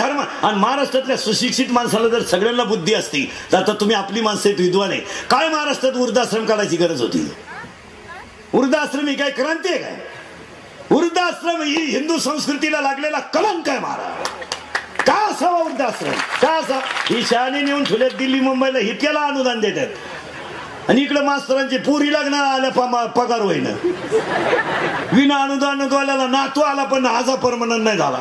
धर्म आणि महाराष्ट्रातल्या सुशिक्षित माणसाला जर सगळ्यांना बुद्धी असती तर आता तुम्ही आपली माणसं आहेत विद्वान आहे, काय महाराष्ट्रात वृद्धाश्रम काढायची गरज होती? वृद्धाश्रम ही काय क्रांती आहे काय? वृद्धाश्रम ही हिंदू संस्कृतीला लागलेला कलंक आहे महाराज. का असावा वृद्धाश्रम? का असा? ही शाळेने नेऊन ठेवल्यात दिल्ली मुंबईला, इतक्याला अनुदान देतात आणि इकडे मास्तरांचे पुरी लग्नाला आल्या पगार होईना. विना अनुदानवाल्याला नातू आला पण आजा परमनंट नाही झाला.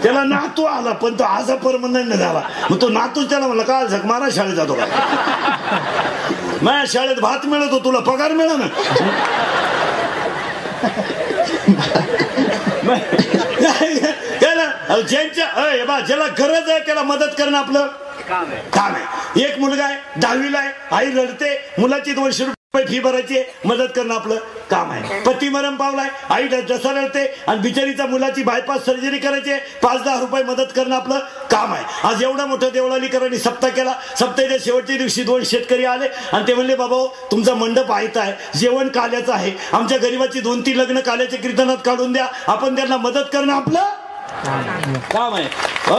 त्याला नातू आला पण तो आजा परमनंट नाही झाला. मग तो नातूच त्याला म्हणला काय झक मारा शाळेत जातो का? माझ्या शाळेत भात मिळतो तुला पगार मिळा ना. ज्याला गरज आहे त्याला मदत करणं आपलं काम आहे. एक मुलगा आहे 10वीला आहे, आई रडते, मुलाची 200 रुपये फी भरायची, मदत करणं आपलं काम आहे. पती मरण पावलाय, आई डसा रडते आणि बिचारीचा मुलाची बायपास सर्जरी करायची, 5-10 रुपये मदत करणं आपलं काम आहे. आज एवढा मोठा देवळालीकरांनी सप्ताह केला. सप्ताहाच्या शेवटच्या दिवशी 2 शेतकरी आले आणि ते म्हणले बाबा तुमचा मंडप आयता आहे, जेवण काल्याचं आहे, आमच्या गरीबाची 2-3 लग्न काल्याच्या कीर्तनात काढून द्या, आपण त्यांना मदत करणं आपलं काम आहे. हो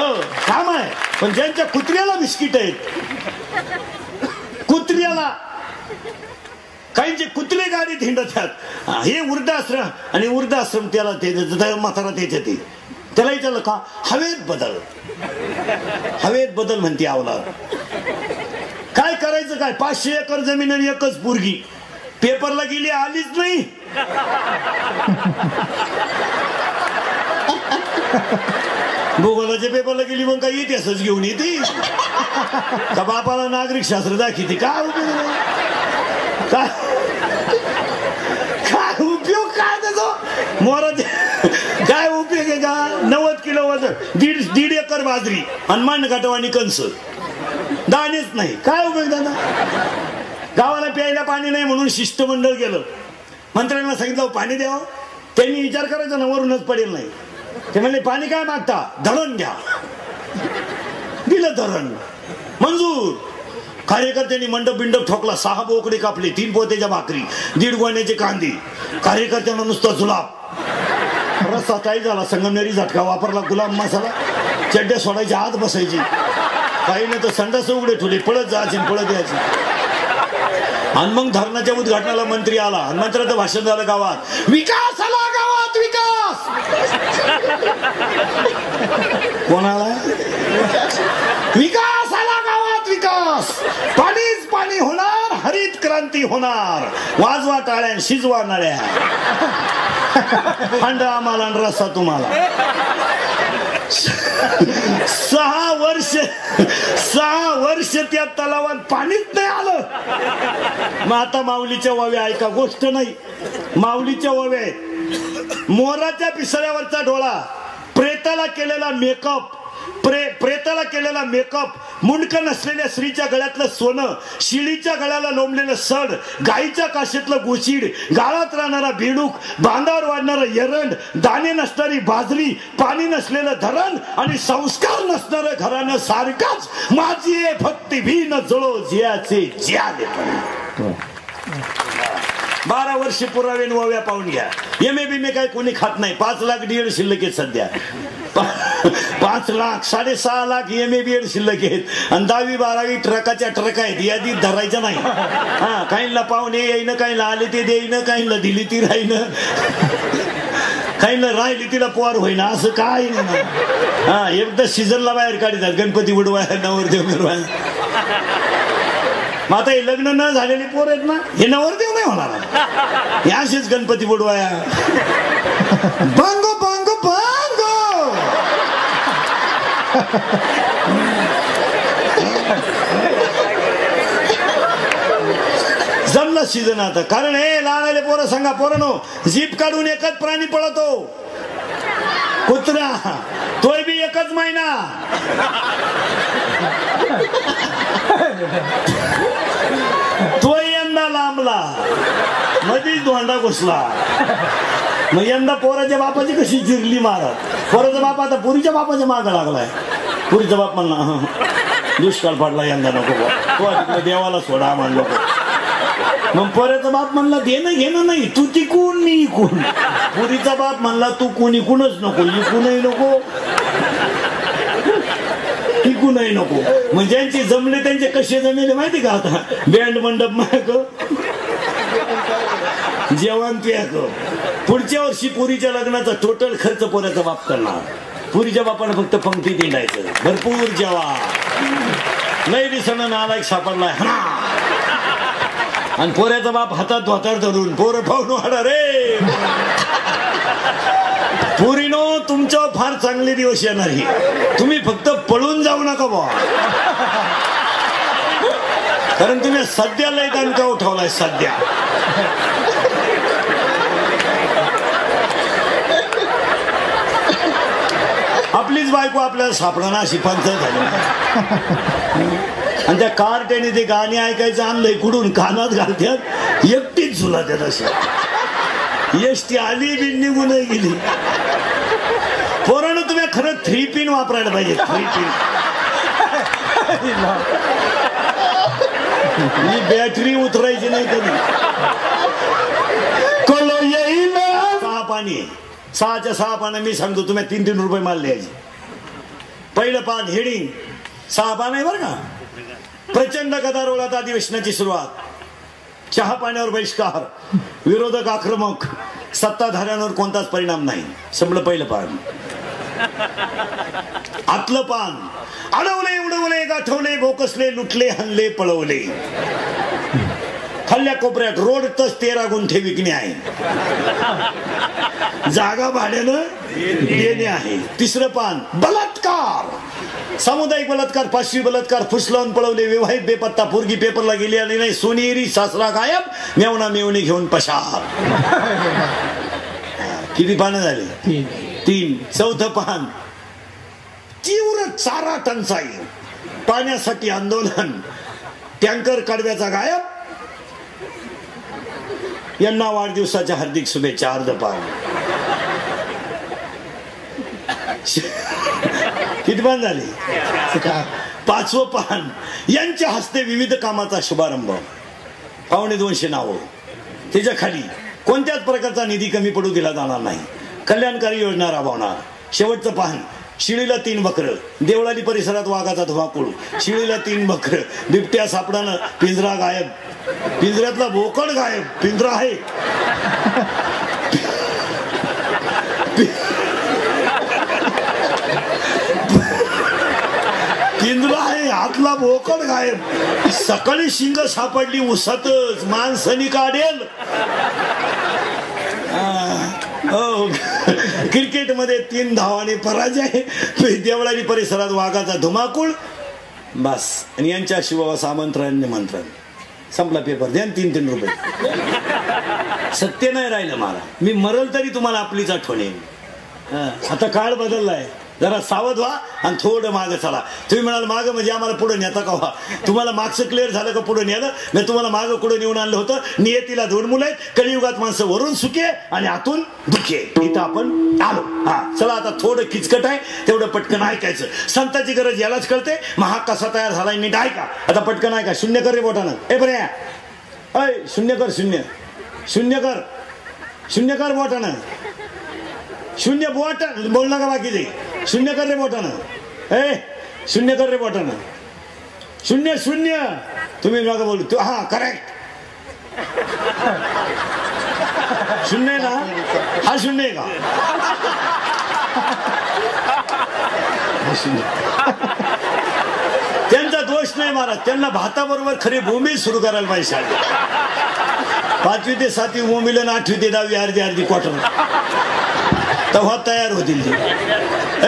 काम आहे. पण ज्यांच्या कुत्र्याला बिस्किट आहेत, कुत्र्याला काहींचे कुत्रे गाडीत हिंडत आहेत, हे वृद्धाश्रम आणि वृद्धाश्रम त्याला म्हातारा त्याच्यात त्याला विचारलं का? हवेत बदल म्हणते अवलाद. काय करायचं काय? 500 एकर जमीन आणि एकच पोरगी, पेपरला गेली आलीच नाही. भूगोलाच्या पेपरला गेली मग काय इतिहासच घेऊन येते का? बापाला नागरिक शास्त्र दाखवते काय उपयोग? काय उपयोग काय त्याचा? मोराचे काय उपयोग आहे का? 90 किलो वजन, 1.5 एकर बाजरी आणि मांडघाटवाणी कंस, दाणेच नाही, काय उपयोग दादा? गावाला प्यायला पाणी नाही म्हणून शिष्टमंडळ गेलं, मंत्र्यांना सांगितलं पाणी द्यावं. त्यांनी विचार करायचा ना, वरूनच पडेल नाही. ते म्हणले पाणी काय मागता? धरण घ्या. दिलं धरण मंजूर. कार्यकर्त्यांनी मंडप बिंडप ठोकला, 6 बोकडे कापले, 3 पोत्याच्या भाकरी, 1.5 गोण्याचे कांदे. कार्यकर्त्यांना नुसता जुलाब. रस्ता काय झाला? संगमनेरी झटका वापरला, गुलाम मसाला, चड्ड्या सोडायच्या आत बसायची, काही नाही तर संडास उघडे ठेवले, पळत जायचे पळत यायचे. आणि मग धरणाच्या उद्घाटनाला मंत्री आला आणि मंत्र्याचं भाषण झालं, गावात विकास आला, गावात विकास. कोणाला विकास आला? गावात विकास. पाणीच पाणी होणार, हरित क्रांती होणार. वाजवा टाळ्या, शिजवा नळ्या, थंड आम्हाला रस्सा तुम्हाला. 6 वर्ष त्या तलावात पाणीच नाही आलं. मग आता माऊलीच्या वाव्या ऐका, गोष्ट नाही, माऊलीच्या वाव्या आहेत. मोराच्या पिसळ्यावरचा डोळा, प्रेताला केलेला मेकअप, प्रेताला केलेला मेकअप, मुंडक नसलेल्या स्त्रीच्या गळ्यातलं सोनं, शिळीच्या गळ्याला लोंबलेलं सड, गाईच्या काशेतलं गोशीड, गाळात राहणारा बेडूक, बांधावर वाढणारा एरंड, दाणे नसणारी बाजरी, पाणी नसलेलं धरण आणि संस्कार नसणारं घरानं सारखाच माझी भक्ती भीन जळो जियाचे जिया देतो. 12 वर्ष पुरावे नव्या पाहून घ्या. MA काय कोणी खात नाही. 5 लाख DED शिल्लक आहेत सध्या. 5 लाख 6.5 लाख MA शिल्लक आहेत आणि 10वी 12वी ट्रकाच्या ट्रक आहेत. यादीत धरायचं नाही. हा, काहींना पाहुणे येईन, काहींना आले ते देईन, काहींना दिली ती राहीन, काहींना राहिली तिला पोर होईना, असं काय नाही. हा, एकदा सीझनला बाहेर काढतात, गणपती उडवाय, नवरदेव मिरवाय. मग आता हे लग्न न झालेली पोर आहेत ना, हे नवरदेव नाही होणार. या असेच गणपती बुडवाया. बांगो बांगो बांगो. जमलं सीझन आता. कारण हे लहान पोरं सांगा, पोरांनो, जीप काढून एकच प्राणी पळतो, कुत्रा. तोय बी एकच महिना. तो यंदा लांबला, मधीच धोंडा घुसला. मग यंदा पोराच्या बापाची कशी जिरली मारत. पोराचा बाप आता पुरीच्या बापाच्या मागं लागलाय. पुरीचा बाप म्हणला दुष्काळ पडला यंदा, नको तो देवाला सोडा, आम्हाला नको. मग पोऱ्याचा बाप म्हणला देणं घेणं नाही, तू तिकून मी इकून. पुरीचा बाप म्हणला तू कोण इकूनच नको, इकूनही नको इकूनही नको. मग ज्यांचे जमले त्यांचे कसे जमेले माहिती का? आता बँड मंडप माग, जेवण प्याक. पुढच्या वर्षी पुरीच्या लग्नाचा टोटल खर्च पोऱ्याचा बाप करणार. पुरीच्या बापानं फक्त पंक्ती दिंडायचं, भरपूर जेवा. लय दिसणं नालायक सापडलाय हा. आणि पोऱ्याचा बाप हातात धोतर धरून पोरं पाहून वाढा रे. पुरीनो तुमच्यावर फार चांगले दिवस येणार ही, तुम्ही फक्त पळून जाऊ नका बा. कारण तुम्ही सध्या लय दणका उठवलाय सध्या. आपलीच बायको आपल्याला सापडणार अशी पंचायत झाली. आणि त्या कार्ट्याने ते गाणी ऐकायचं आणलंय कुठून कानात घालत्यात, एकटीच झुला त्यात अशा. एसटी आली बी निघूनही गेली. पोरानं तुम्ही खरं 3 पिन वापरायला पाहिजे. 3 पिन ही बॅटरी उतरायची नाही कधी. कलो येईल 6 पाणी, 6च्या 6 पानं मी सांगतो तुम्ही 3-3 रुपये माल द्यायचे. पहिलं पान हेडिंग 6 पान आहे बरं का. प्रचंड गदारोळात अधिवेशनाची सुरुवात. चहा पाण्यावर बहिष्कार, विरोधक आक्रमक, सत्ताधाऱ्यांवर कोणताच परिणाम नाही. संपलं पहिलं पान. आतलं पान अडवले उडवले गाठवले गोकसले लुटले हल्ले पळवले. खाल्ल्या कोपऱ्यात रोडतच 13 गुंठे विकणे आहे, जागा भाड्यानं देणे आहे. तिसरं पान बलात्कार, सामुदायिक बलात्कार, 5वी बलात्कार, फुसलावून पळवले, विवाहित बेपत्ता, पोरगी पेपरला गेली आली नाही, सोनेरी सासरा गायब, मेवणा मेवणी घेऊन पशार. किती पानं झाली? 3. चौथं पान तीव्र चारा टंचाई, पाण्यासाठी आंदोलन, टँकर कडव्याचा गायब, यांना वाढदिवसाच्या हार्दिक शुभेच्छा. अर्ध पान. किती पान झाले? 5वं पान यांच्या हस्ते विविध कामाचा शुभारंभ, 250 नावं. त्याच्या खाली कोणत्याच प्रकारचा निधी कमी पडू दिला जाणार नाही, कल्याणकारी योजना राबवणार. शेवटचं पान शिळीला 3 बकरं, देवळाली परिसरात वाघाचा धुमाकूळ, शिळीला 3 बकरं, बिबट्या सापडानं, पिंजरा गायब, पिंजऱ्यातला बोकड गायब. पिंजरा आहे, पिंजरा आहे, आतला बोकड गायब. सकाळी शिंग सापडली उसातच, माणसानी काढेल. क्रिकेटमध्ये 3 धावांनी पराजय, देवळाली परिसरात वाघाचा धुमाकूळ. बस. आणि यांच्या शिवावास आमंत्रण निमंत्रण. संपला पेपर. द्या 3-3 रुपये. सत्य नाही राहिलं मला, मी मरल तरी तुम्हाला आपलीच आठवण येईल. आता काळ बदललाय, जरा सावध व्हा आणि थोडं मागं चला. तुम्ही म्हणाल मागं म्हणजे आम्हाला पुढे नेता का व्हा? तुम्हाला मागचं क्लिअर झालं का पुढे नेलं? मी तुम्हाला मागं पुढे नेऊन आणलं होतं. नियतीला 2 मुलं आहेत. कलियुगात माणसं वरून सुखे आणि आतून दुखे. इथं आपण आलो. हा चला, आता थोडं किचकट आहे, तेवढं पटकन ऐकायचं. संताची गरज यालाच कळते. महाग कसा तयार झालाय नीट ऐका. आता पटकन ऐका. 0 कर रे बोटानं. ए बरे, अय 0 कर, 0 0 कर, 0 कर बोटानं. 0 बोट बोल नका बाकीचे. 0 कर रे बोटानं. ए 0 कर रे बोटानं. 0 0 तुम्ही नका बोलू. तू हा करेक्ट. 0 आहे ना? हा 0 आहे का? त्यांचा दोष नाही महाराज, त्यांना भाताबरोबर खरी भूमी सुरू करायला पाहिजे शाळेत. 5वी ते 7वी भूमीला, 8वी ते 10वी अर्धी क्वार्टर तेव्हा तयार होतील ते.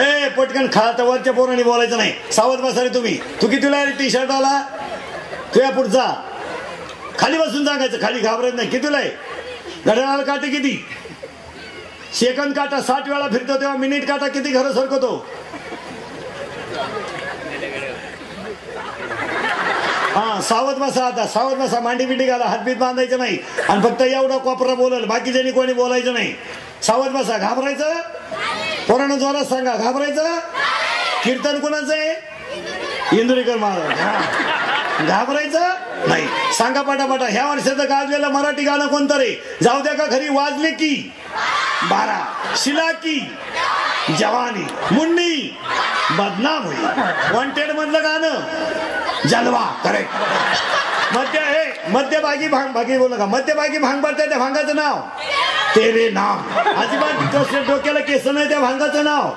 ए पटकन खा. वरच्या पोरांनी बोलायचं नाही. सावध बसा रे तुम्ही. तू कितीला टी शर्ट आला? तुझ्या पुढचा खाली बसून सांगायचं. खाली घाबरत नाही. कितीला आहे? घड्याळाला काटे किती? सेकंद काटा 60 वेळा फिरतो तेव्हा मिनिट काटा किती खरं सरकतो? हा सावध बसा. आता सावध बसा. मांडी बिंडी घाला. हातबीत बांधायचं नाही. आणि फक्त एवढा कोपरा बोलल, बाकीच्यांनी कोणी बोलायचं नाही. सावध बसा. घाबरायचं? पोरानं जोरात सांगा. घाबरायचं? कीर्तन कोणाचं आहे? इंदुरीकर महाराज. घाबरायचं नाही. सांगा पटापटा, ह्या वर्षाचं गाजलेलं मराठी गाणं कोणतं रे? जाऊ द्या का घरी वाजले की 12, शिला की जवानी, मुन्नी बदनाम होई. वॉन्टेड मधलं गाणं जलवा. करेक्ट. मध्यभागी भांग भागी बोल का, मध्यभागी भांग पडतंय त्या भांगाचं नाव तेरे नाम. अजिबात कसं डोक्याला केस नाही त्या भांगाचं नाव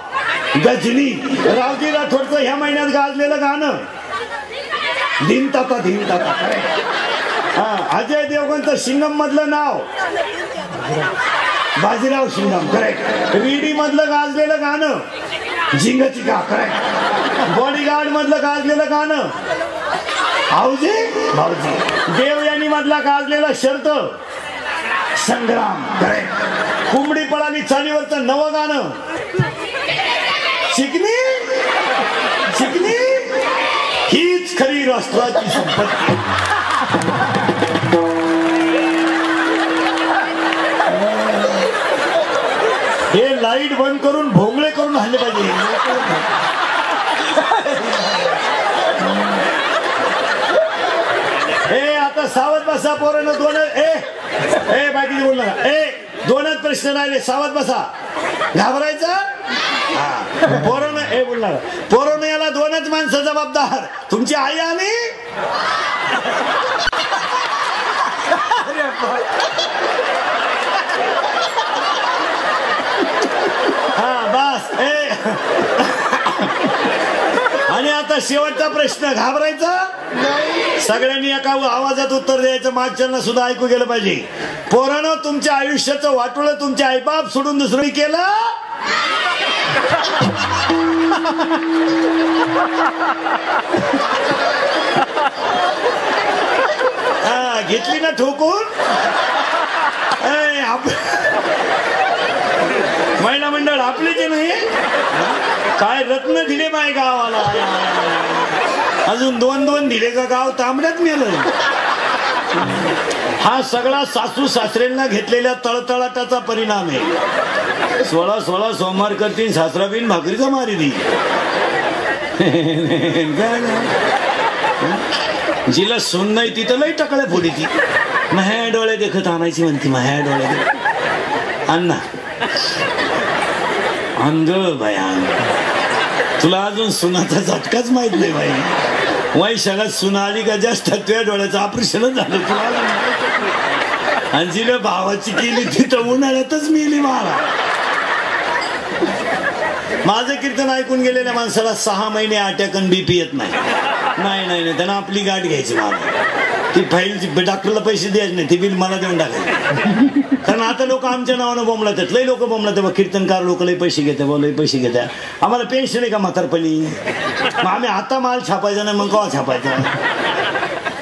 गजनी. रावजी राठोडचं ह्या महिन्यात गाजलेलं गाणं धीम ताता धीम ताता. करेक्ट. अजय देवगणचं सिंगम मधलं नाव बाजीराव सिंगम. करेक्ट. रीडी मधलं गाजलेलं गाणं झिंग चिका. करेक्ट. बॉडीगार्ड मधलं गाजलेलं गाणं भाऊजी भाऊजी. देवयानी मधला गाजलेला शर्त संग्राम. करेक्ट. कुंबडी पळाली चालीवरचं नवं गाणं चिकनी चिकनी हीच खरी राष्ट्राची संपत्ती. हे लाईट बंद करून भोंगळे करून हल्ले पाहिजे. हे आता सावध बसा पोरांनो. दोन बाकी बोल नका. दोनच प्रश्न राहिले, सावध बसा. घाबरायचं पोरांनो. बोलणार पोरांनो, याला दोनच माणसं जबाबदार, तुमची आई आणि बस. आणि आता शेवटचा प्रश्न, घाबरायचं सगळ्यांनी एका आवाजात उत्तर द्यायचं. मागच्यांना सुद्धा ऐकू गेलं पाहिजे. पोरांनो, तुमच्या आयुष्याचं वाटोळं तुमचे आईबाप सोडून दुसरं केलं. घेतली ना ठोकून. महिला मंडळ आपले जे नाही काय रत्न दिले बाय गावाला. अजून 2-2 दिले का गाव तांबड्यात मेलं. हा सगळा सासू सासरेंना घेतलेल्या तळतळाटाचा परिणाम आहे. 16 सोमवार करतील सासरा बिन भाकरीचा मारी दी. जिला सून नाही तिथं लई टकळ्या फोडी ती. माह्या डोळे देखत आणायची म्हणती. माह्या डोळे अण्णा अंग भयान. तुला अजून सुनाचा झटकाच माहित नाही बाई. वैशाखात सुना आली का जास्त तुझ्या डोळ्याचं ऑपरेशनच झालं तुला. आणि जिने भावाची केली तिथं उन्हाळ्यातच मिली मला. माझं कीर्तन ऐकून गेलेल्या माणसाला 6 महिने अटॅक आणि बीपी येत नाही. नाही नाही नाही, त्यांना आपली गाठ घ्यायची. मला ती फाईल डॉक्टरला पैसे द्यायचे नाही, ती बिल मला देऊन टाकायचं. कारण आता लोक आमच्या नावानं बोंबला त्यात. लई लोक बोंबला तेव्हा कीर्तनकार लोक लई पैसे घेते. लई पैसे घेत्या. आम्हाला पेन्शन आहे का म्हातारपणी? मग आम्ही आता माल छापायचा नाही, मग केव्हा छापायचा?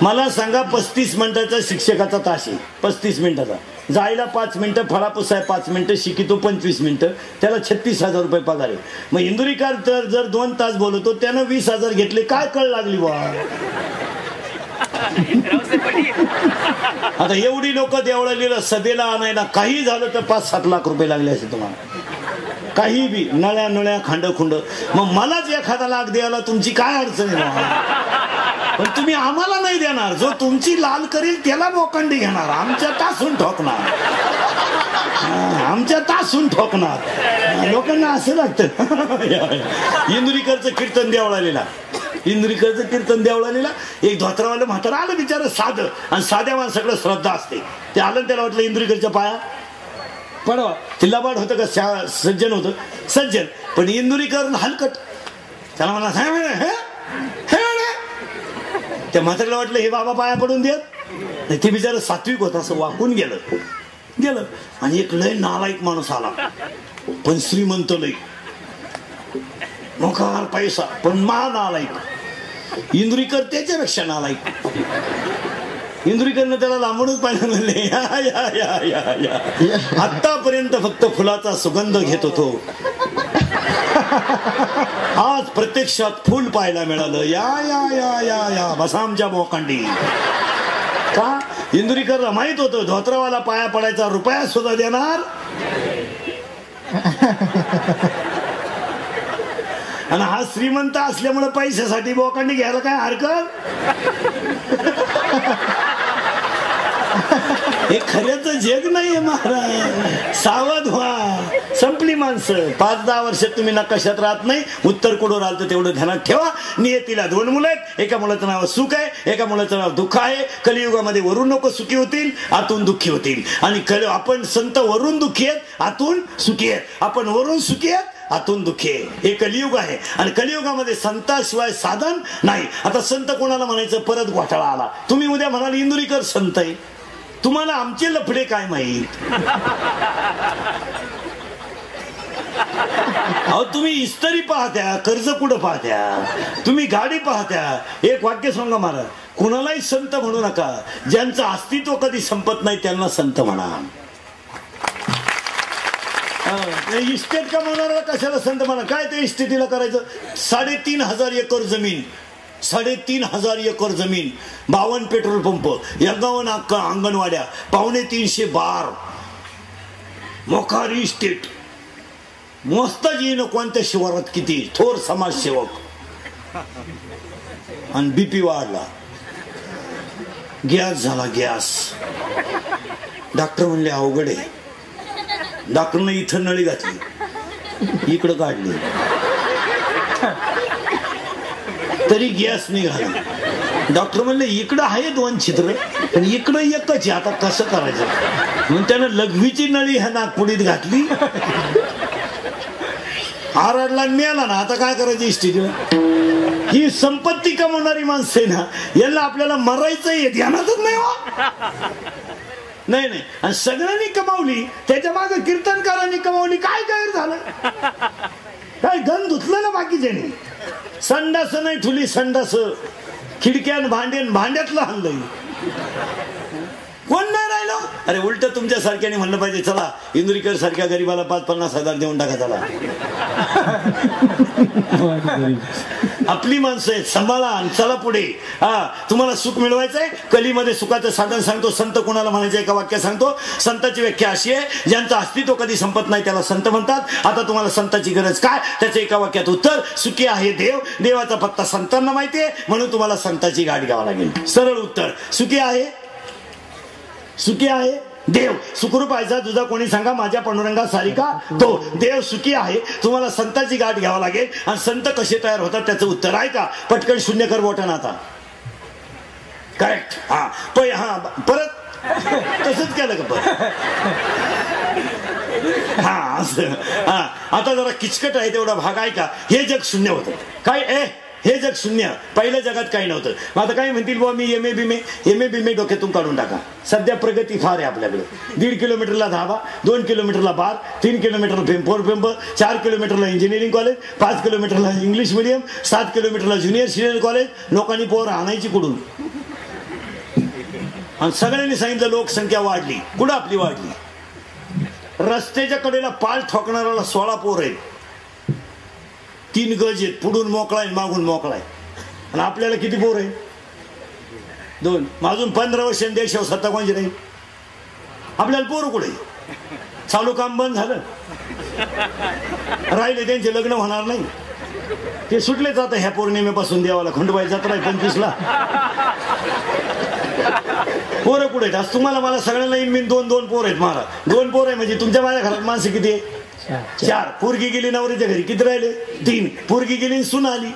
मला सांगा, 35 मिनिटाचा शिक्षकाचा तास आहे. 35 मिनिटाचा. जायला 5 मिनिटं, फळापूस आहे 5 मिनिटं, शिकितो 25 मिनिटं. त्याला 36,000 रुपये पगार आहे. मग इंदुरीकर तर जर 2 तास बोलतो, त्यानं 20,000 घेतले. काय कळ लागली बा? आता एवढी लोक देवळालीला सभेला आणायला काही झालं तर 5-7 लाख रुपये लागले असे तुम्हाला. काही बी नळ्या नळ्या खांड खुंड. मग मलाच 1 लाख द्यायला तुमची काय अडचण आहे? पण तुम्ही आम्हाला नाही देणार. जो तुमची लाल करील त्याला बोकंडी घेणार. आमच्या तासून ठोकणार. आमच्या तासून ठोकणार. लोकांना असं लागतं. इंदुरीकरचं कीर्तन देवळालीला. इंदुरीकरचं कीर्तन देवळालीला एक धोत्रावाला म्हातारा आलं बिचारं साधं. आणि साध्या माणसाकडे श्रद्धा असते. ते आलं, त्याला वाटलं इंदुरीकरच्या पाया पडवा. तिल्लाबाड होतं का सज्जन होतं? सज्जन. पण इंदुरीकर हलकट. त्याला म्हणा त्या म्हाताऱ्याला वाटलं हे बाबा पाया पडून देत. ते बिचारं सात्विक होतं, असं वाकून गेलं. आणि एक लय नालायक माणूस आला, पण श्रीमंत लय, मोकार पैसा, पण नालायक. इंदुरीकर त्याच्यापेक्षा नालायक. इंदुरीकरनं त्याला लांबूनच पाहिलं. म्हणले या या या या या. आतापर्यंत फक्त फुलाचा सुगंध घेत होतो, आज प्रत्यक्षात फुल पाहायला मिळालं. या या या या या बसा आमच्या बोकांडी. का? इंदुरीकरला माहित होतं धोत्रावाला पाया पडायचा रुपया सुद्धा देणार. आणि हा श्रीमंत असल्यामुळे पैशासाठी बोकांडी घ्यायला काय हरकत. हे खऱ्याचं जग नाहीये महाराज. सावध व्हा. संपली माणसं. 5-10 वर्षात तुम्ही नकाशात राहत नाही. उत्तर कुठं राहतं तेवढं ध्यानात ठेवा. नियतीला 2 मुलं आहेत. एका मुलाचं नाव सुख आहे, एका मुलाचं नाव दुःख आहे. कलियुगामध्ये वरून लोक सुखी होतील, आतून दुःखी होतील. आणि आपण संत वरून दुःखी आहेत, आतून सुखी आहेत. आपण वरून सुखी आहेत, आतून दुःखी आहे. हे कलियुग आहे. आणि कलियुगामध्ये संताशिवाय साधन नाही. आता संत कोणाला म्हणायचं, परत घोटाळा आला. तुम्ही उद्या म्हणाल इंदुरीकर संत आहे. तुम्हाला आमचे लफडे काय माहित. अहो तुम्ही इस्त्री पाहत्या, कर्ज कुठं पाहत्या, तुम्ही गाडी पाहत्या. एक वाक्य सांगा मला, कुणालाही संत म्हणू नका. ज्यांचं अस्तित्व कधी संपत नाही त्यांना संत म्हणा. इस्टेट कमावणारा कशाला संत म्हणा. काय ते इस्टेटीला करायचं. 3,500 एकर जमीन, 3,500 एकर जमीन, 52 पेट्रोल पंप, 51 अंगणवाड्या, 350 बार, मोखारी इस्टेट. मस्त येईन कोणत्या शिवारात किती थोर समाजसेवक. आणि बीपी वाढला, गॅस झाला, गॅस. डॉक्टर म्हणले अवघड आहे. डॉक्टरने इथं नळी घातली, इकडं काढली, तरी गॅस निघाला. डॉक्टर म्हणले इकडं आहे 2 छिद्र पण इकडं एकच आहे, आता कसं करायचं. म्हणून त्यानं लघवीची नळी ह्या नागपुडीत घातली. आरडला मिळाला ना. आता काय करायचं इस्टेटीला. ही संपत्ती कमवणारी माणसं आहे ना, यांना आपल्याला मरायचं आहे ध्यानातच नाही. नाही. आणि सगळ्यांनी कमावली, त्याच्या मागे कीर्तनकारांनी कमावली. काय गैर झालं. काय गण धुतलं ना बाकीच्यानी. संडास नाही ठुली, संडास खिडक्यान भांड्यान भांड्यातलं हल्लंय. कोण नाही राहिलं. अरे उलट तुमच्या सारख्याने म्हणलं पाहिजे, चला इंदुरीकर सारख्या गरीबाला 5-50 हजार देऊन टाका. चला आपली माणसं आहेत, सांभाळा, चला पुढे. तुम्हाला सुख मिळवायचंय. कलीमध्ये सुखाचं साधन सांगतो. संत कोणाला म्हणायचं एका वाक्यात सांगतो. संताची व्याख्या अशी आहे, ज्यांचं अस्तित्व कधी संपत नाही त्याला संत म्हणतात. आता तुम्हाला संताची गरज काय, त्याचं एका वाक्यात उत्तर. सुखी आहे देव, देवाचा पत्ता संतांना माहितीये, म्हणून तुम्हाला संताची गाठ घ्यावा लागेल. सरळ उत्तर. सुखी आहे देव. सुखरूप आहे तुझा कोणी सांगा, माझ्या पांडुरंगा सारिका तो. देव सुखी आहे, तुम्हाला संताची गाठ घ्यावा लागेल. आणि संत कसे तयार होतात त्याचं उत्तर आहे का. पटकन 0 कर बोटानं. आता करेक्ट. परत तसंच केलं का परत. असं. आता जरा किचकट आहे तेवढा भाग आहे का. हे जग शून्य होतं. काय हे जग शून्य. पहिल्या जगात काही नव्हतं. आता काही म्हणतील बुवा मी एम ए बी डोक्यातून काढून टाका. सध्या प्रगती फार आहे आपल्याकडे. 1.5 किलोमीटरला धाबा, 2 किलोमीटरला बार, 3 किलोमीटरला पेंप, 4 किलोमीटरला इंजिनिअरिंग कॉलेज, 5 किलोमीटरला इंग्लिश मिडियम, 7 किलोमीटरला सिनियर कॉलेज. लोकांनी पोरं आणायची कुठून. आणि सगळ्यांनी सांगितलं लोकसंख्या वाढली. कुठं आपली वाढली. रस्त्याच्या कडेला पाल ठोकणाऱ्याला 16 पोर आहेत. 3 गज आहेत. पुढून मोकळा आहे, मागून मोकळा आहे. आणि आपल्याला किती पोर आहे. 2. अजून 15 वर्ष देशावर सत्ता कोणची नाही. आपल्याला पोरं कुठे. चालू काम बंद झालं. राहिले त्यांचे लग्न होणार नाही. ते सुटलेच आता ह्या पौर्णिमेपासून देवाला. खंडोबाई जत्रा आहे 25ला. पोरं कुठे आहेत. आज तुम्हाला मला सगळ्यांना इन 2 पोर आहेत. मला 2 पोर आहे म्हणजे तुमच्या माझ्या घरात माणसं किती आहे. 4. पोरगी गेली नवऱ्याच्या घरी, किती राहिले. 3. पोरगी गेली सून आली.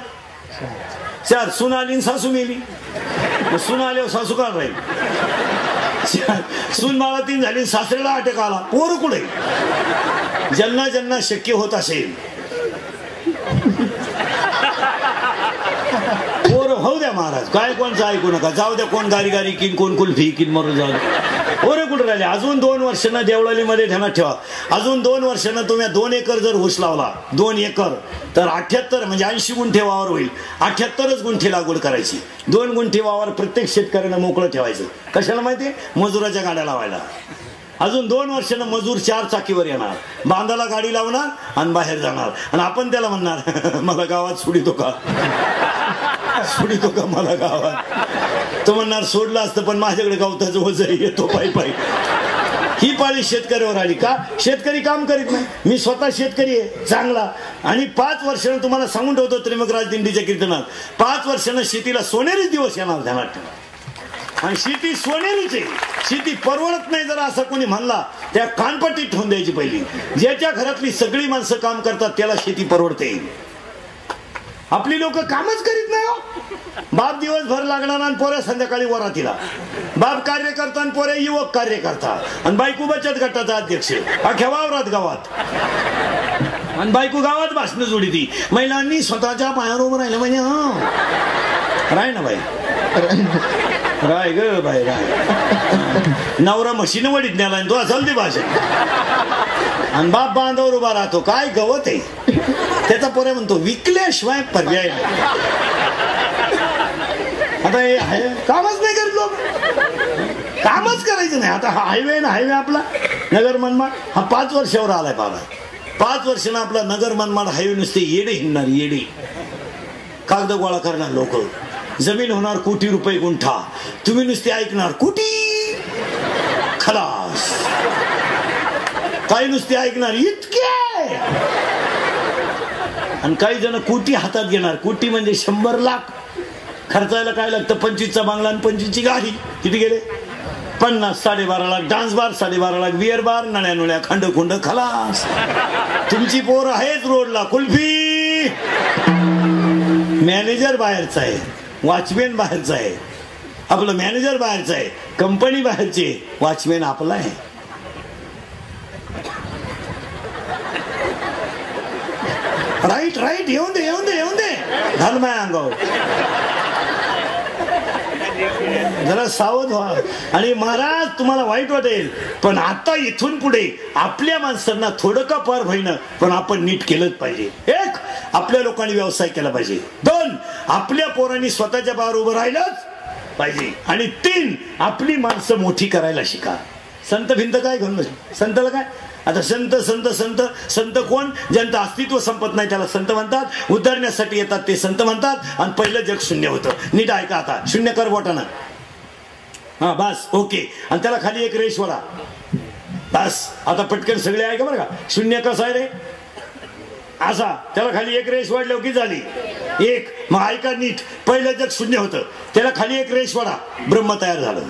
4. सून आली सासू मेली. सून आल्यावर सासू काढ राहील. सून मला 3 झाली, सासऱ्याला अटक आला. पोरं कुठे. ज्यांना ज्यांना शक्य होत असेल पोरं होऊ द्या महाराज. काय कोणचं ऐकू नका. जाऊ द्या कोण गारी किन, कोण कुल्फी किन, मरून जाऊ द्या. पोरं कुठे राहिले. अजून 2 वर्षांना देवळालीमध्ये ध्यानात ठेवा. अजून 2 वर्षांना तुम्ही 2 एकर जर ऊस लावला, 2 एकर तर 78 म्हणजे 80 गुंठे वावर होईल. 78च गुंठे लागवड करायची. 2 गुंठे वावर प्रत्येक शेतकऱ्यांना मोकळं ठेवायचं. कशाला माहिती. मजुराच्या गाड्या लावायला. अजून 2 वर्षांना मजूर 4 चाकीवर येणार. बांधाला गाडी लावणार आणि बाहेर जाणार. आणि आपण त्याला म्हणणार मला गावात सोडितो का मला गावात. तो म्हणणार सोडलं असतं पण माझ्याकडे गवताचं वजन येतो पायी. ही पाळी शेतकऱ्यावर आली का? शेतकरी काम करीत नाही. मी स्वतः शेतकरी आहे चांगला, आणि 5 वर्षानं तुम्हाला सांगून ठेवतो त्रिमकराज दिंडीच्या कीर्तनात, 5 वर्षानं शेतीला सोनेरी दिवस येणार, ध्यानात ठेवा. आणि शेती सोनेरीच आहे. शेती परवडत नाही जर असं कोणी म्हणला, त्या कानपट्टी ठेवून द्यायची पहिली. ज्याच्या घरातली सगळी माणसं काम करतात त्याला शेती परवडते. आपली लोक कामच करीत नाही हो. बाप दिवसभर लागणार आणि पोऱ्या संध्याकाळी वरातीला. बाप कार्य करता आणि पोऱ्या युवक कार्य करता, आणि बायको बचत गटाचा अध्यक्ष अख्या वावरात गावात, आणि बायको गावात भाषण जोडी ती. महिलांनी स्वतःच्या पायावर उभं राहिलं म्हणजे राय ना बाई, राय ग बाई राय. नवरा म्हशीनं वडीत न्याला तो असेल ती भाषण, आणि बाप बांधावर उभा राहतो. काय गवत आहे त्याचा पोऱ्या म्हणतो विकल्याशिवाय पर्याय नाही. आता हे कामच नाही करत लोक, कामच करायचं नाही. आता हा हायवे ना, हायवे आपला नगर मनमाड हा 5 वर्षावर आलाय. बाबा 5 वर्षानं आपला नगर मनमाड हायवे नुसते येडे हिंडणार, येडे कागद गोळा करणार लोक. जमीन होणार कोटी रुपये गुंठा, तुम्ही नुसते ऐकणार कोटी खलास. काही नुसते ऐकणार इतके, आणि काही जण कोटी हातात घेणार. कोटी म्हणजे 100 लाख. खर्चायला काय लागतं? 25चा बांगला आणि 25ची गाडी. किती गेले? 50, 12.5 lakh dance bar, 12.5 lakh beer bar, नळ्या नुळ्या खंड खुंड खलास. तुमची पोर आहेच रोडला कुल्फी. मॅनेजर बाहेरचा आहे, वॉचमॅन बाहेरचा आहे, आपलं मॅनेजर बाहेरचा आहे, कंपनी बाहेरचे, वॉचमॅन आपला आहे. राईट राईट, येऊन दे येऊन दे येऊन दे, घाल माझ्या अंगावर. जरा सावध व्हा. आणि महाराज तुम्हाला वाईट वाटेल, पण आता इथून पुढे आपल्या माणसांना थोडं का पार होईना, पण आपण नीट केलंच पाहिजे. 1, आपल्या लोकांनी व्यवसाय केला पाहिजे. 2, आपल्या पोरांनी स्वतःच्या पायावर उभं राहिलंच पाहिजे. आणि 3, आपली माणसं मोठी करायला शिका. संत भिंत काय घेऊन बसले? संताला काय आता संत संत संत संत कोण? ज्यांचं अस्तित्व संपत नाही त्याला संत म्हणतात. उद्धारण्यासाठी येतात ते संत म्हणतात. आणि पहिलं जग शून्य होतं. नीट ऐका आता, शून्य कर बोटानं. हा बस ओके. आणि त्याला खाली एक रेष वळा. बस आता पटकन सगळे ऐका बरं का. शून्य कसं आहे रे? असा. त्याला खाली एक रेष वाढली की झाली 1. मग ऐका नीट. पहिलं जग शून्य होतं, त्याला खाली एक रेष वाढा, ब्रह्म तयार झालं.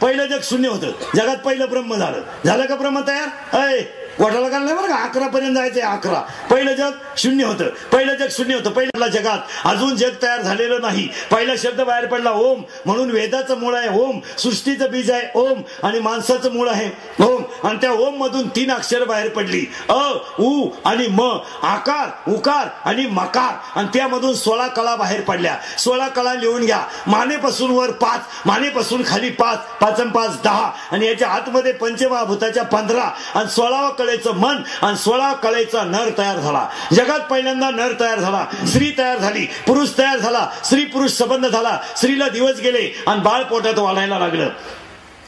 पहिलं जग शून्य होतं, जगात पहिलं ब्रह्म झालं. झालं का ब्रह्म तयार? अय गोठाला का नाही बरं का, 11 पर्यंत जायचंय. 11. पहिलं जग शून्य होतं, पहिलं जग शून्य होतं. पहिल्या जगात अजून जग तयार झालेलं नाही. पहिला शब्द बाहेर पडला ओम. म्हणून वेदाचं मूळ आहे ओम, सृष्टीचं बीज आहे ओम, आणि माणसाचं मूळ आहे ओम. आणि त्या ओम मधून 3 अक्षर बाहेर पडली, अ उ आणि म. आकार, उकार आणि मकार. आणि त्यामधून 16 कळा बाहेर पडल्या. 16 कळा लिहून घ्या. मानेपासून वर 5, मानेपासून खाली 5, 5 आणि 5 10. आणि याच्या आतमध्ये पंचमहाभूताच्या 15 आणि 16 कळेचं मन आणि 16 कळेचा नर तयार झाला. जगात पहिल्यांदा नर तयार झाला, स्त्री तयार झाली, पुरुष तयार झाला, स्त्री पुरुष संबंध झाला. स्त्रीला दिवस गेले आणि बाळ पोटात वाढायला लागलं.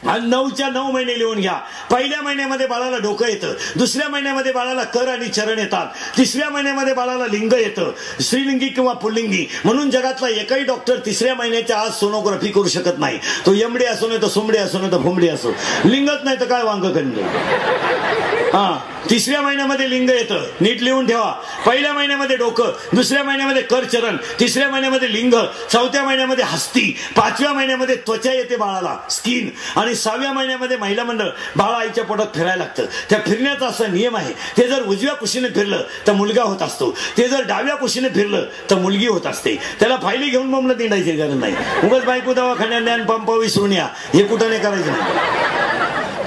आणि 9च्या 9 महिने लिहून घ्या. पहिल्या महिन्यामध्ये बाळाला डोकं येतं, दुसऱ्या महिन्यामध्ये बाळाला कर आणि चरण येतात, तिसऱ्या महिन्यामध्ये बाळाला लिंग येतं, स्त्रीलिंगी किंवा पुल्लिंगी. म्हणून जगातला एकही डॉक्टर 3ऱ्या महिन्याच्या आज सोनोग्राफी करू शकत नाही. तो यमडी असो नाही तर सोमडी असो नाही तर भोंबडी असो, लिंगच नाही तर काय वांग कंद. हा 3ऱ्या महिन्यामध्ये लिंग येतं, नीट लिहून ठेवा. पहिल्या महिन्यामध्ये डोकं, दुसऱ्या महिन्यामध्ये कर चरण, तिसऱ्या महिन्यामध्ये लिंग, 4थ्या महिन्यामध्ये हस्ती, 5व्या महिन्यामध्ये त्वचा येते बाळाला स्किन, आणि 6व्या महिन्यामध्ये महिला मंडळ. बाळ आईच्या पोटात फिरायला लागतं. त्या फिरण्याचा असा नियम आहे, ते जर उजव्या कुशीने फिरलं तर मुलगा होत असतो, ते जर डाव्या कुशीने फिरलं तर मुलगी होत असते. त्याला फायली घेऊन बोंबलं दिंडायची गरज नाही. उगाच बायको दवाखान्यात ज्ञान पंप विसरून या, हे कुठं नाही करायचं नाही.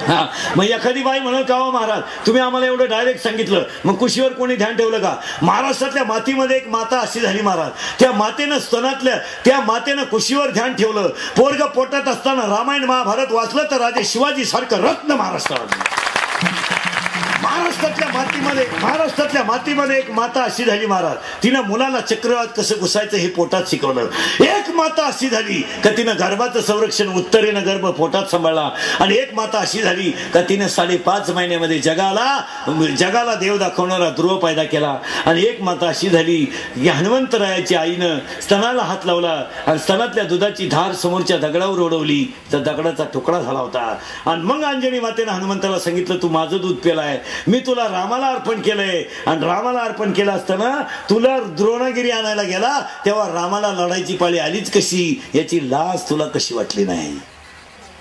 हा मग एखादी बाई म्हणत का महाराज तुम्ही आम्हाला एवढं डायरेक्ट सांगितलं, मग कुशीवर कोणी ध्यान ठेवलं का? महाराष्ट्रातल्या मातीमध्ये एक माता अशी झाली महाराज, त्या मातेनं स्तनातल्या त्या मातेनं कुशीवर ध्यान ठेवलं. पोरग पोटात असताना रामायण महाभारत वाचलं तर राजे शिवाजी सारखं रत्न महाराष्ट्रात. महाराष्ट्रातल्या मातीमध्ये एक माता अशी झाली महाराज, तिनं मुलाला चक्रवात कसं घुसायचं हे पोटात शिकवलं. एक माता अशी झाली का तिनं गर्भाचं संरक्षण उत्तरेनं गर्भ पोटात सांभाळला. आणि एक माता अशी झाली का तिनं 5.5 महिन्यामध्ये जगाला देव दाखवणारा ध्रुव पैदा केला. आणि एक माता अशी झाली की हनुमंतरायाची आईनं स्तनाला हात लावला आणि स्तनातल्या दुधाची धार समोरच्या दगडावर ओढवली तर दगडाचा तुकडा झाला होता. आणि मग अंजनी मातेनं हनुमंताला सांगितलं, तू माझं दूध पेलाय, मी तुला रामाला अर्पण केलंय. आणि रामाला अर्पण केलं असताना तुला द्रोणागिरी आणायला गेला तेव्हा रामाला लढायची पाळी आलीच कशी याची लाज तुला कशी वाटली नाही.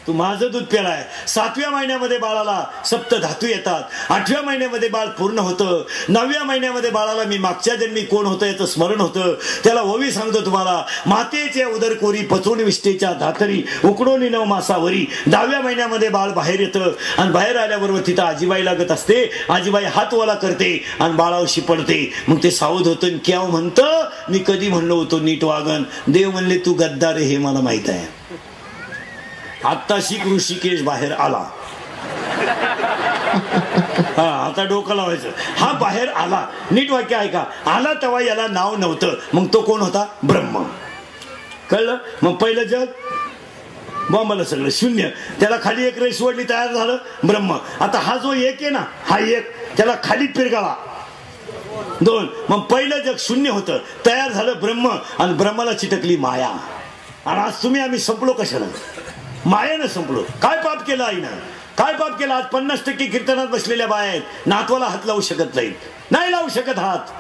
तू माझं दूध पेलाय. 7व्या महिन्यामध्ये बाळाला सप्त धातू येतात. 8व्या महिन्यामध्ये बाळ पूर्ण होतं. 9व्या महिन्यामध्ये बाळाला मी मागच्या जन्मी कोण होतं याचं स्मरण होतं. त्याला ओवी सांगतो तुम्हाला, मातेच्या उदर कोरी पचून विष्टेच्या धातरी उकडोनी 9 मासावरी. 10व्या महिन्यामध्ये बाळ बाहेर येतं आणि बाहेर आल्याबरोबर तिथं आजीबाई लागत असते. आजीबाई हात ओला करते आणि बाळावशी पडते. मग ते सावध होतं. क्या म्हणतं, मी कधी म्हणलो होतो नीट वागन. देव म्हणले तू गद्दार हे मला माहित आहे. आत्ताशी ऋषिकेश बाहेर आला. हा आता डोकं लावायचं. हा बाहेर आला, नीट वाक्य ऐका. आला तेव्हा याला नाव नव्हतं. मग तो कोण होता? ब्रह्म. कळलं? मग पहिलं जग बॉम्बाला सगळं शून्य. त्याला खाली एक रेष वडली, तयार झालं ब्रह्म. आता हा जो एक आहे ना, हा एक, त्याला खाली पिरगाळा 2. मग पहिलं जग शून्य होतं, तयार झालं ब्रह्म. आणि ब्रह्माला चिटकली माया. आणि आज तुम्ही आम्ही संपलो कशाला? मायेनं संपलो. काय पाप केलं आईनं? काय पाप केलं? आज 50% कीर्तनात बसलेल्या बाया आहेत, नातवाला हात लावू शकत नाहीत. नाही लावू शकत हात.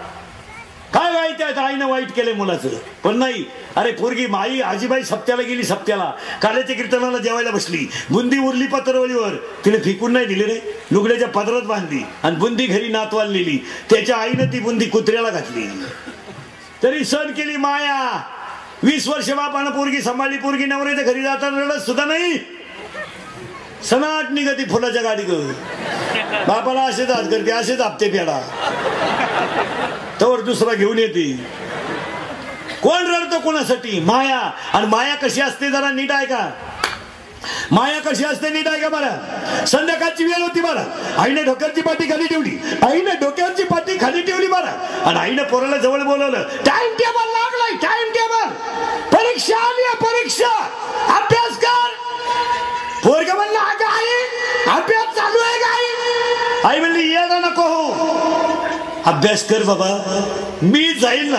काय वाईट आहे? आईनं वाईट केलंय मुलाचं. पण नाही, अरे पोरगी माई आजीबाई सप्त्याला गेली. सप्त्याला काल्याच्या कीर्तनाला जेवायला बसली. बुंदी उरली पत्रवळीवर, तिने फेकून नाही दिली रे, लुगड्याच्या पदरात बांधली आणि बुंदी घरी नातवाला नेली. त्याच्या आईनं ती बुंदी कुत्र्याला घातली. तरी सण केली माया. 20 वर्ष बापानं पोरगी सांभाळली. पोरगी नवऱ्याच्या घरी जाताना रडत सुद्धा नाही. सनाट निघती फुलाच्या गाडी ग. बापाला असेच हात करते, असेच आपते पेडा, तवर दुसरा घेऊन येते. कोण रडतो कोणासाठी? माया. आणि माया कशी असते जरा नीट आहे का? माया कशी असते नीट आहे का? बरं, संध्याकाळची वेळ होती बरं, आईने डोक्याची पाठी खाली ठेवली. आईने डोक्याची पाठी खाली ठेवली बरं. आणि आईने पोराला जवळ बोलवलं. टाइम टेबल लागलाय, टाइम टेबल. परीक्षा आली आहे, परीक्षा, अभ्यास कर. पोरग म्हणलं, अगं आई अभ्यास चालू आहे का? आई म्हणली, येणा नको हो, अभ्यास कर बाबा. मी जाईल ना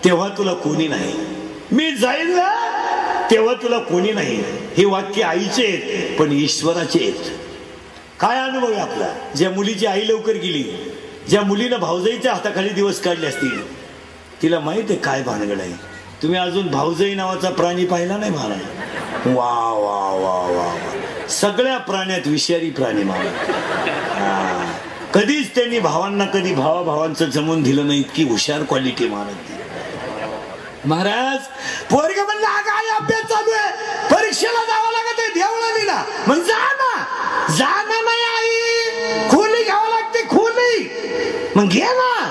तेव्हा तुला कोणी नाही. मी जाईल ना तेव्हा तुला कोणी नाही. हे वाक्य आईचे आहेत पण ईश्वराचे आहेत. काय अनुभव आहे आपला? ज्या मुलीची आई लवकर गेली, ज्या मुलीनं भाऊजाईच्या हाताखाली दिवस काढले असतील, तिला माहित आहे काय भानगड आहे. तुम्ही अजून भाऊजाई नावाचा प्राणी पाहिला नाही महाराज? वा वा वा वा, सगळ्या प्राण्यात विषारी प्राणी महाराज. कधीच त्यांनी भावांना कधी भावाभावांचं जमून दिलं नाही. इतकी हुशार क्वालिटी महाराज. महाराज पोरग म्हणलं, काय अभ्यास चालू आहे, परीक्षेला जावं लागत आहे देवळालीला. मग जा ना. जाणं नाही आई, खोली घ्यावं लागते, खोली. मग घे ना.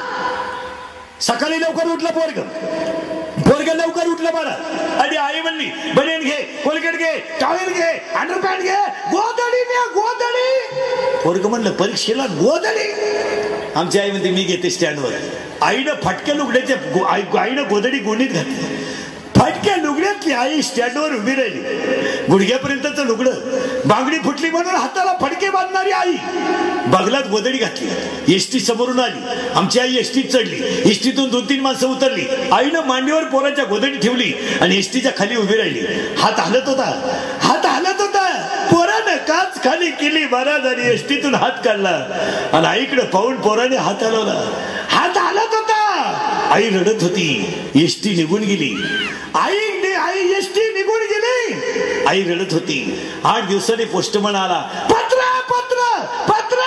सकाळी लवकर उठलं पोरग लवकर उठलं बरं. आणि आई म्हणली, बनेन घे, कोलगेट घे, टॉवेल घे, अंडरपॅन्ट घे, गोधडी घे, गोधडी. पोरग म्हणलं, परीक्षेला गोधडी? आमची आई म्हणते, मी घेते स्टँडवर. आईनं फटक्या लुगड्याच्या आईनं गोधडी गोणीत घातली. फटक्या लुगड्यातली आई स्टँडवर उभी राहिली. गुडघ्यापर्यंतचं लुगडं, बांगडी फुटली म्हणून हाताला फडके बांधणारी आई बगलात गोधडी घातली. एसटी समोरून आली. आमची आई एसटीत चढली. एसटीतून 2-3 माणसं उतरली. आईनं मांडीवर पोराच्या गोधडी ठेवली आणि एसटीच्या खाली उभी राहिली. हात हलत होता, हात हलत होता. पोरानं काच खाली केली महाराज आणि एसटीतून हात काढला आणि आईकडे पाहून पोराने हात हलवला. हात हलत होता. आई रडत होती. एसटी निघून गेली. आई एसटी निघून गेली. आई रडत होती. 8 दिवसांनी पोस्टमन आला. पत्र पत्र पत्र.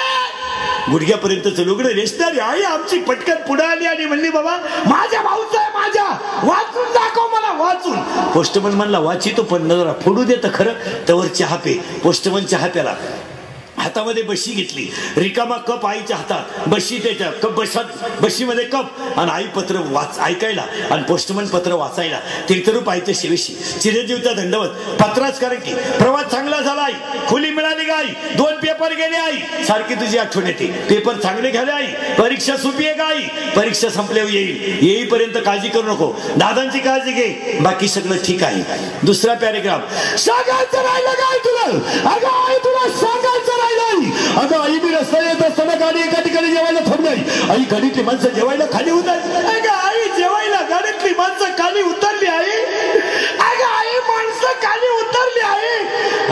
गुडघ्यापर्यंतच लुगडं नेसणारी आई आमची पटकन पुढे आली आणि म्हणली, बाबा माझ्या भाऊचं आहे, माझ्या, वाचून दाखव मला, वाचून. पोस्टमन म्हणला, वाचितो पण जरा फोडू देत खरं. त्यावर चहा पे. पोस्टमन चहा प्याला. हातामध्ये बशी घेतली. रिकामा कप आईच्या हातात, बशी त्याच्या कप, बशीमध्ये कप आणि आई पत्र ऐकायला आणि पोस्टमन पत्र वाचायला. तीर्थरूप आईच्या शेवेशी चिरंजीवचा दंडवत. पत्राच कारण की प्रवास चांगला झाला. आई खोली मिळाली का? आई, 2 पेपर गेले आई, सारखी तुझी आठवण येते. पेपर चांगले झाले आई, परीक्षा सोपी आहे का आई, परीक्षा संपल्यावर येईपर्यंत काळजी करू नको, दादांची काळजी घे, बाकी सगळं ठीक आहे. दुसरा पॅरेग्राफ, सांगायचं राहिलं काय तुला, अगं आई तुला सांगायचं राहिलं, अगं आई मी रस्ता येत असताना गाडी एका ठिकाणी जेवायला थांबली, आई गाडीतली माणसं जेवायला खाली उतरली, अगं आई जेवायला गाडीतली माणसं खाली उतरली आहे, अगं आई माणसं खाली उतरली आहे,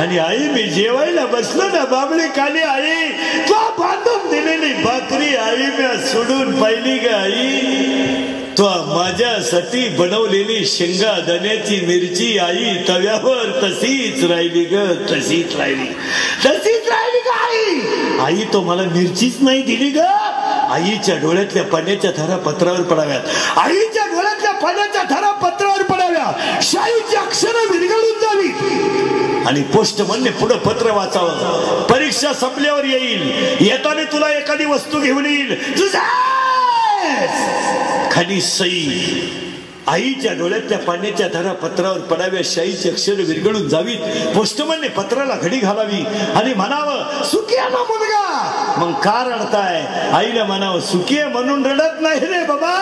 आणि आई मी जेवायला बसलो ना बाबळी खाली आई, तो बांधून दिलेली भाकरी आई मी सोडून पाहिली ग आई, तो माझ्यासाठी बनवलेली शेंगादाण्याची मिरची आई तव्यावर तशीच राहिली ग, तशीच राहिली ग आई, आई तो मला मिरचीच नाही दिली ग. आईच्या डोळ्यातल्या पाण्याच्या धारा पत्रावर पडाव्यात, आईच्या डोळ्यातल्या पाण्याच्या धारा पत्रावर पडाव्या, शाईची अक्षरं विरघळून जावी आणि पोस्टमनने पुढे पत्र वाचावं, परीक्षा संपल्यावर येईल, येताना तुला एखादी वस्तू घेऊन येईल, तुझा खाली सई, आईच्या डोळ्यातल्या पाण्याच्या धारा पत्रावर पडाव्या, शाईची अक्षर विरघळून जावीत, पोस्टमनने पत्राला घडी घालावी आणि म्हणावं सुखी आहे ना मुलगा, मग का रडताय, आईला म्हणावं सुखी आहे म्हणून रडत नाही रे बाबा,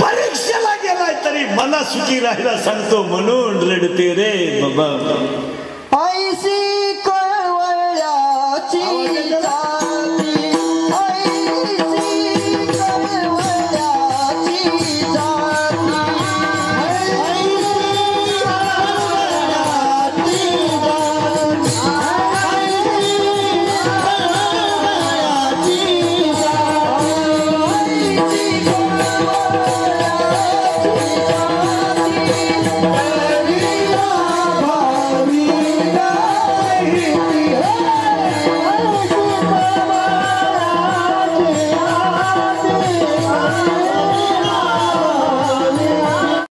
परीक्षेला गेलाय तरी मला सुखी राहायला सांगतो म्हणून रडते रे बाबा.